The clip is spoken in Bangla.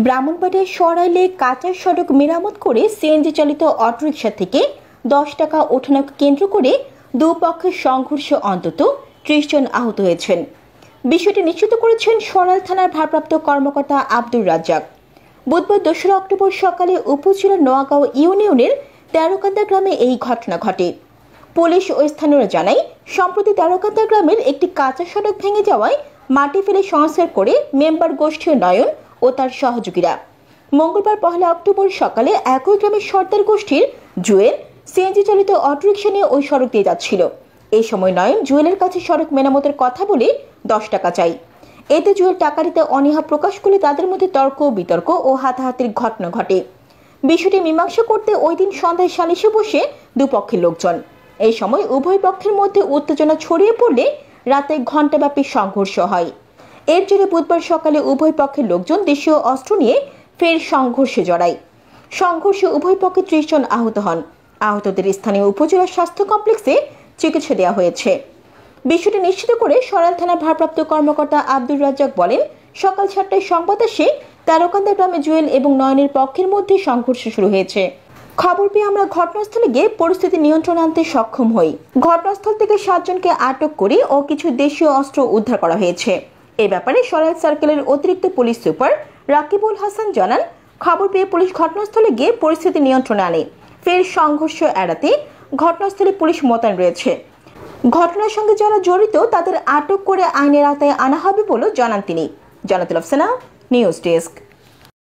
ব্রাহ্মণবাড়িয়ার সরাইলে কাঁচা সড়ক মেরামত করে সিএনজি চালিত অটোরিকশা থেকে 10 টাকা ওঠানোকে কেন্দ্র করে দুপক্ষের সংঘর্ষে অন্তত 30 জন আহত হয়েছেন। বিষয়টি নিশ্চিত করেছেন সরাইল থানার ভারপ্রাপ্ত কর্মকর্তা আব্দুর রাজ্জাক। বুধবার 2 অক্টোবর সকালে উপজেলার নোয়াগাঁও ইউনিয়নের তেরোকান্দা গ্রামে এই ঘটনা ঘটে। পুলিশ ও স্থানীয়রা জানায়, সম্প্রতি তেরোকান্দা গ্রামের একটি কাঁচা সড়ক ভেঙে যাওয়ায় মাটি ফেলে সংস্কার করে মেম্বার গোষ্ঠীয় নয়ন ও তার সহযোগীরা মঙ্গলবার 1 অক্টোবর সকালে একই গ্রামের সর্দার গোষ্ঠীর জুয়েল সিএনজি চালিত অটোরিকশা নিয়ে ওই সড়ক দিয়ে যাচ্ছিল। এই সময় নয়ন জুয়েলের কাছে সড়ক মেরামতের কথা বলে 10 টাকা চাই। এতে জুয়েল টাকা দিতে অনীহা প্রকাশ করলে তাদের মধ্যে তর্ক বিতর্ক ও হাতাহাতির ঘটনা ঘটে। বিষয়টি মীমাংসা করতে ওই দিন সন্ধ্যায় সালিশে বসে দুপক্ষের লোকজন। এই সময় উভয় পক্ষের মধ্যে উত্তেজনা ছড়িয়ে পড়লে রাতে ঘণ্টাব্যাপী সংঘর্ষ হয়। এর জেরে বুধবার সকালে উভয় পক্ষের লোকজন দেশীয় অস্ত্র নিয়ে ফের সংঘর্ষে জড়ায়। সংঘর্ষে উভয় পক্ষে 30 জন আহত হন। আহতদের স্থানীয় উপজেলা স্বাস্থ্য কমপ্লেক্সে চিকিৎসা দেওয়া হয়েছে। বিষয়টি নিশ্চিত করে সরাইল থানার ভারপ্রাপ্ত কর্মকর্তা আব্দুর রাজ্জাক বলেন, সকাল 7টায় সংবাদ আসে তেরোকান্দা গ্রামে জুয়েল এবং নয়নের পক্ষের মধ্যে সংঘর্ষ শুরু হয়েছে। খবর পেয়ে আমরা ঘটনাস্থলে গিয়ে পরিস্থিতি নিয়ন্ত্রণে আনতে সক্ষম হই। ঘটনাস্থল থেকে 7 জনকে আটক করে ও কিছু দেশীয় অস্ত্র উদ্ধার করা হয়েছে। এ ব্যাপারে সরাইল সার্কেলের অতিরিক্ত পুলিশ সুপার রাকিবুল হাসান জানান, খবর পেয়ে পুলিশ ঘটনাস্থলে গিয়ে পরিস্থিতি নিয়ন্ত্রণে আনে। ফের সংঘর্ষ এড়াতে ঘটনাস্থলে পুলিশ মোতায়েন রয়েছে। ঘটনার সঙ্গে যারা জড়িত তাদের আটক করে আইনের আওতায় আনা হবে বলে জানান তিনি। Jannatul Afsana, news desk.